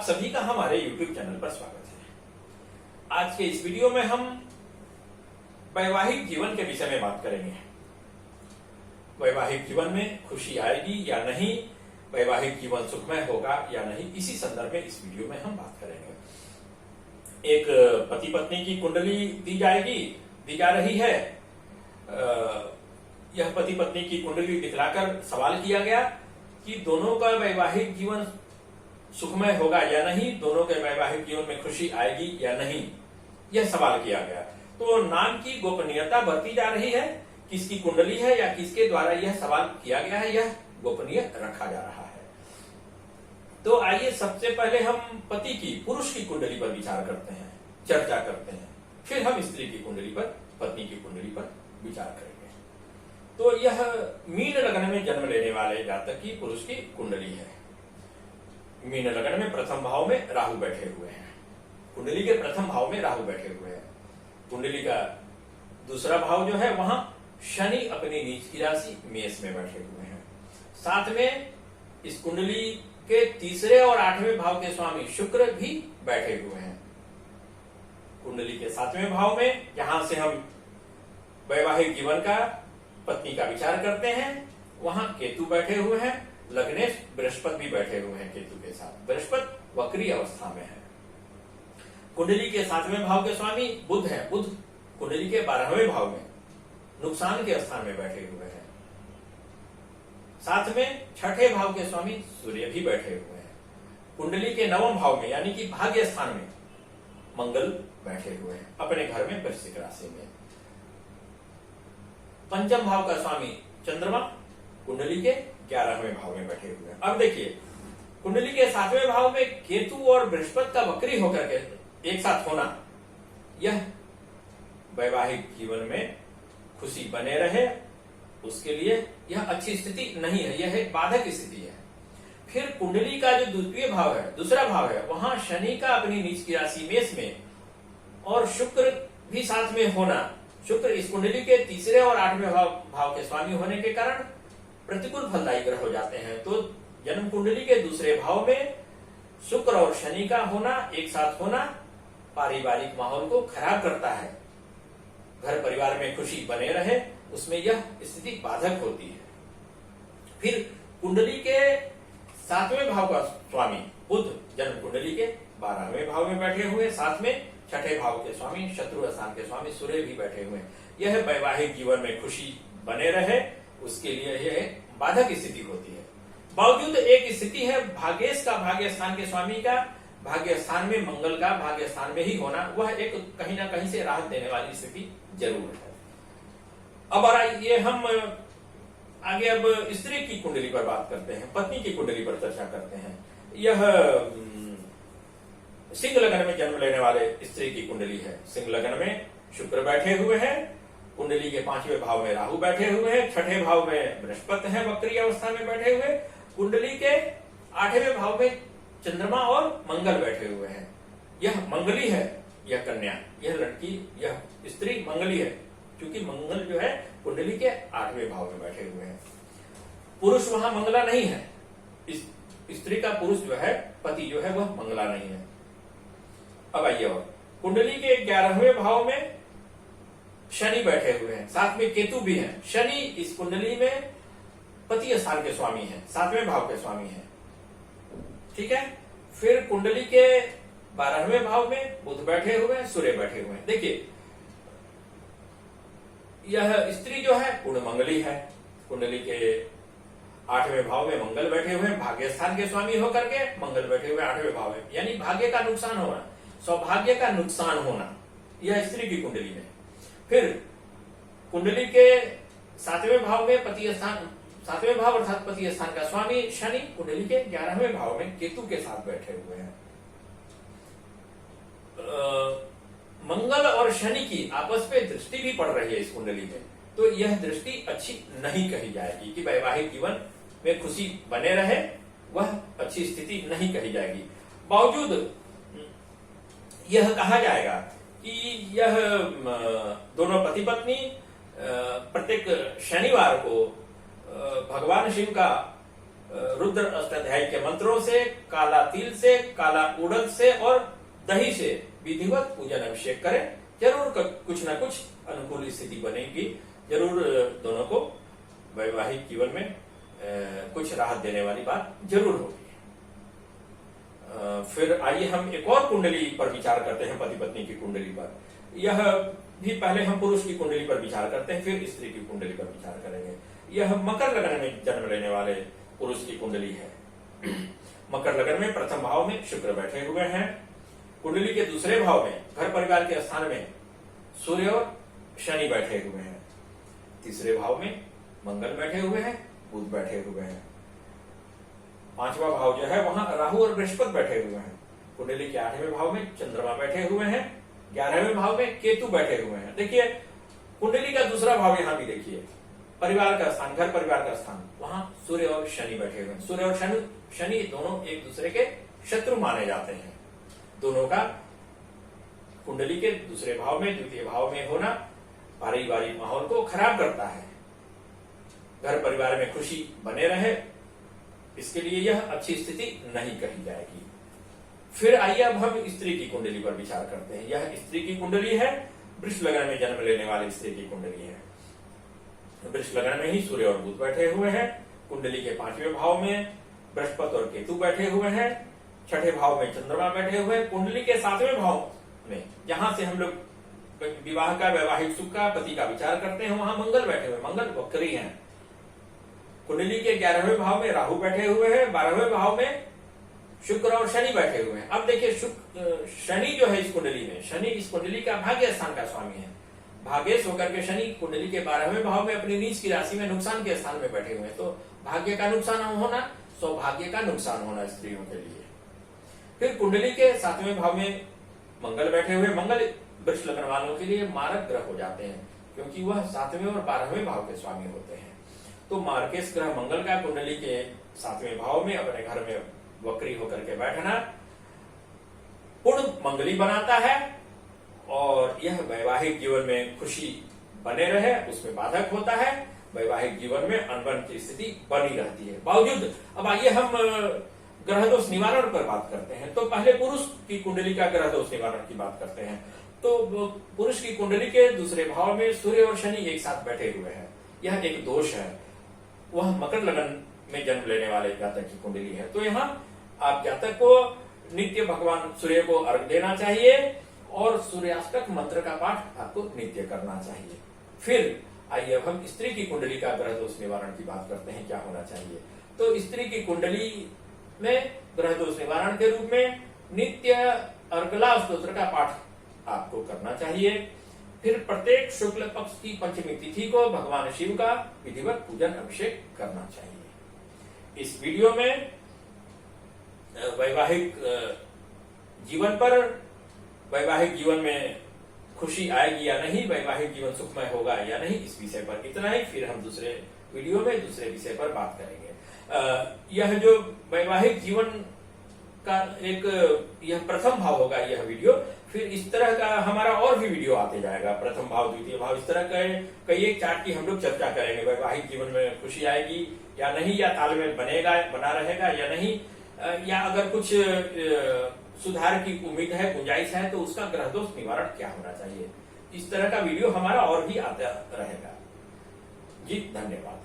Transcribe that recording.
सभी का हमारे YouTube चैनल पर स्वागत है। आज के इस वीडियो में हम वैवाहिक जीवन के विषय में बात करेंगे। वैवाहिक जीवन में खुशी आएगी या नहीं, वैवाहिक जीवन सुखमय होगा या नहीं, इसी संदर्भ में इस वीडियो में हम बात करेंगे। एक पति पत्नी की कुंडली दी जा रही है। यह पति पत्नी की कुंडली दिखलाकर सवाल किया गया कि दोनों का वैवाहिक जीवन सुखमय होगा या नहीं, दोनों के वैवाहिक जीवन में खुशी आएगी या नहीं, यह सवाल किया गया। तो नाम की गोपनीयता बरती जा रही है। किसकी कुंडली है या किसके द्वारा यह सवाल किया गया है, यह गोपनीय रखा जा रहा है। तो आइए सबसे पहले हम पति की, पुरुष की कुंडली पर विचार करते हैं, चर्चा करते हैं, फिर हम स्त्री की कुंडली पर, पत्नी की कुंडली पर विचार करेंगे। तो यह मीन लग्न में जन्म लेने वाले जातक की पुरुष की कुंडली है। मीन लग्न में प्रथम भाव में राहु बैठे हुए हैं। कुंडली के प्रथम भाव में राहु बैठे हुए हैं। कुंडली का दूसरा भाव जो है वहां शनि अपनी नीच की राशि मेष में बैठे हुए हैं। साथ में इस कुंडली के तीसरे और आठवें भाव के स्वामी शुक्र भी बैठे हुए हैं। कुंडली के सातवें भाव में, जहां से हम वैवाहिक जीवन का, पत्नी का विचार करते हैं, वहां केतु बैठे हुए हैं। लग्नेश बृहस्पति भी बैठे हुए हैं केतु के साथ। बृहस्पति वक्री अवस्था में है। कुंडली के सातवें भाव के स्वामी बुध है। बुध कुंडली के 12वें भाव में नुकसान के स्थान में बैठे हुए हैं। साथ में छठे भाव के स्वामी सूर्य भी बैठे हुए हैं। कुंडली के 9वें भाव में यानी कि भाग्य स्थान में मंगल बैठे हुए हैं अपने घर में वृश्चिक राशि में। पंचम भाव का स्वामी चंद्रमा कुंडली के 11वें भाव में बैठे हुए हैं। अब देखिए, कुंडली के 7वें भाव में केतु और बृहस्पति का वक्री होकर के एक साथ होना, यह वैवाहिक जीवन में खुशी बने रहे उसके लिए यह अच्छी स्थिति नहीं है, यह एक बाधक स्थिति है। फिर कुंडली का जो द्वितीय भाव है, दूसरा भाव है, वहां शनि का अपनी नीच की राशि मेष में और शुक्र भी साथ में होना, शुक्र इस कुंडली के तीसरे और आठवें भाव के स्वामी होने के कारण प्रतिकूल फलदायी ग्रह हो जाते हैं। तो जन्म कुंडली के दूसरे भाव में शुक्र और शनि का होना, एक साथ होना, पारिवारिक माहौल को खराब करता है। घर परिवार में खुशी बने रहे उसमें यह स्थिति बाधक होती है। फिर कुंडली के 7वें भाव का स्वामी बुध जन्म कुंडली के 12वें भाव में बैठे हुए, साथ में छठे भाव के स्वामी, शत्रु स्थान के स्वामी सूर्य भी बैठे हुए हैं। यह वैवाहिक जीवन में खुशी बने रहे उसके लिए यह बाधक स्थिति होती है। बावजूद एक स्थिति है भाग्येश का, भाग्य स्थान के स्वामी का, भाग्य स्थान में मंगल का भाग्य स्थान में ही होना, वह एक कहीं ना कहीं से राहत देने वाली स्थिति जरूर है। अब आइए हम आगे अब स्त्री की कुंडली पर बात करते हैं, पत्नी की कुंडली पर चर्चा करते हैं। यह सिंह लग्न में जन्म लेने वाले स्त्री की कुंडली है। सिंह लग्न में शुक्र बैठे हुए हैं। कुंडली के 5वें भाव में राहु बैठे हुए हैं। छठे भाव में बृहस्पति है वक्री अवस्था में बैठे हुए। कुंडली के 8वें भाव में चंद्रमा और मंगल बैठे हुए हैं। यह मंगली है, यह कन्या, यह लड़की, यह स्त्री मंगली है, क्योंकि मंगल जो है कुंडली के 8वें भाव में बैठे हुए हैं। पुरुष वहां मंगला नहीं है। इस स्त्री का पुरुष जो है, पति जो है, वह मंगला नहीं है। अब आइए, कुंडली के 11वें भाव में शनि बैठे हुए हैं, साथ में केतु भी है। शनि इस कुंडली में पति स्थान के स्वामी है, 7वें भाव के स्वामी है। ठीक है। फिर कुंडली के 12वें भाव में बुध बैठे हुए हैं, सूर्य बैठे हुए हैं। देखिए, यह स्त्री जो है पूर्ण मंगली है। कुंडली के 8वें भाव में मंगल बैठे हुए हैं, भाग्य स्थान के स्वामी होकर के मंगल बैठे हुए 8वें भाव में, यानी भाग्य का नुकसान होना, सौभाग्य का नुकसान होना, यह स्त्री की कुंडली में। फिर कुंडली के 7वें भाव में पति स्थान, 7वें भाव अर्थात पति स्थान का स्वामी शनि कुंडली के 11वें भाव में केतु के साथ बैठे हुए हैं। मंगल और शनि की आपस में दृष्टि भी पड़ रही है इस कुंडली में, तो यह दृष्टि अच्छी नहीं कही जाएगी कि वैवाहिक जीवन में खुशी बने रहे, वह अच्छी स्थिति नहीं कही जाएगी। बावजूद यह कहा जाएगा कि यह दोनों पति पत्नी प्रत्येक शनिवार को भगवान शिव का रुद्र अष्टाध्यायी के मंत्रों से, काला तिल से, काला उड़द से और दही से विधिवत पूजन अभिषेक करें। जरूर कुछ ना कुछ अनुकूल स्थिति बनेगी, जरूर दोनों को वैवाहिक जीवन में कुछ राहत देने वाली बात जरूर होगी। फिर आइए हम एक और कुंडली पर विचार करते हैं, पति पत्नी की कुंडली पर। यह भी पहले हम पुरुष की कुंडली पर विचार करते हैं, फिर स्त्री की कुंडली पर विचार करेंगे। यह मकर लग्न में जन्म लेने वाले पुरुष की कुंडली है। मकर लग्न में प्रथम भाव में शुक्र बैठे हुए हैं। कुंडली के दूसरे भाव में घर परिवार के स्थान में सूर्य और शनि बैठे हुए हैं। तीसरे भाव में मंगल बैठे हुए हैं, बुध बैठे हुए हैं। पांचवा भाव जो है वहां राहु और बृहस्पति बैठे हुए हैं। कुंडली के 8वें भाव में चंद्रमा बैठे हुए हैं। 11वें भाव में केतु बैठे हुए हैं। देखिए कुंडली का दूसरा भाव यहां भी देखिए, परिवार का स्थान, घर परिवार का स्थान, वहां सूर्य और शनि बैठे हुए हैं। सूर्य और शनि दोनों एक दूसरे के शत्रु माने जाते हैं। दोनों का कुंडली के दूसरे भाव में, द्वितीय भाव में होना पारिवारिक माहौल को खराब करता है। घर परिवार में खुशी बने रहे, इसके लिए यह अच्छी स्थिति नहीं कही जाएगी। फिर आइए अब हम स्त्री की कुंडली पर विचार करते हैं। यह स्त्री की कुंडली है, वृष लग्न में जन्म लेने वाली स्त्री की कुंडली है। वृष लग्न में ही सूर्य और बुध बैठे हुए हैं। कुंडली के 5वें भाव में बृहस्पति और केतु बैठे हुए हैं। 6ठे भाव में चंद्रमा बैठे हुए हैं। कुंडली के 7वें भाव में, जहां से हम लोग विवाह का, वैवाहिक सुख का, पति का विचार करते हैं, वहां मंगल बैठे हुए, मंगल वक्री हैं। कुंडली के 11वें भाव में राहु बैठे हुए हैं। 12वें भाव में शुक्र और शनि बैठे हुए हैं। अब देखिए शनि जो है इस कुंडली में, शनि इस कुंडली का भाग्य स्थान का स्वामी है। भाग्येश होकर के शनि कुंडली के 12वें भाव में अपनी नीच की राशि में नुकसान के स्थान में बैठे हुए हैं। तो भाग्य का नुकसान होना, सौभाग्य का नुकसान होना स्त्रियों के लिए। फिर कुंडली के 7वें भाव में मंगल बैठे हुए। मंगल वृष लग्न वालों के लिए मारक ग्रह हो जाते हैं, क्योंकि वह 7वें और 12वें भाव के स्वामी होते हैं। तो मार्केश ग्रह मंगल का कुंडली के 7वें भाव में अपने घर में वक्री होकर के बैठना पूर्ण मंगली बनाता है, और यह वैवाहिक जीवन में खुशी बने रहे उसमें बाधक होता है। वैवाहिक जीवन में अनबन की स्थिति बनी रहती है। बावजूद अब आइए हम ग्रह दोष निवारण पर बात करते हैं। तो पहले पुरुष की कुंडली का ग्रह दोष निवारण की बात करते हैं। तो पुरुष की कुंडली के दूसरे भाव में सूर्य और शनि एक साथ बैठे हुए हैं। यह एक दोष है। वह मकर लगन में जन्म लेने वाले जातक की कुंडली है। तो यहाँ आप जातक को नित्य भगवान सूर्य को अर्घ देना चाहिए और सूर्याष्टक मंत्र का पाठ आपको नित्य करना चाहिए। फिर आइए अब हम स्त्री की कुंडली का ग्रह दोष निवारण की बात करते हैं, क्या होना चाहिए। तो स्त्री की कुंडली में ग्रह दोष निवारण के रूप में नित्य अर्गला स्तोत्र का पाठ आपको करना चाहिए। फिर प्रत्येक शुक्ल पक्ष की पंचमी तिथि को भगवान शिव का विधिवत पूजन अभिषेक करना चाहिए। इस वीडियो में वैवाहिक जीवन पर, वैवाहिक जीवन में खुशी आएगी या नहीं, वैवाहिक जीवन सुखमय होगा या नहीं, इस विषय पर इतना ही। फिर हम दूसरे वीडियो में दूसरे विषय पर बात करेंगे। यह जो वैवाहिक जीवन का यह प्रथम भाव होगा यह वीडियो। फिर इस तरह का हमारा और भी वीडियो आते जाएगा, प्रथम भाव, द्वितीय भाव, इस तरह के कई एक चार्ट की हम लोग चर्चा करेंगे। वैवाहिक जीवन में खुशी आएगी या नहीं, या तालमेल बना रहेगा या नहीं, या अगर कुछ सुधार की उम्मीद है, गुंजाइश है, तो उसका ग्रह दोष निवारण क्या होना चाहिए। इस तरह का वीडियो हमारा और भी आता रहेगा। जी धन्यवाद।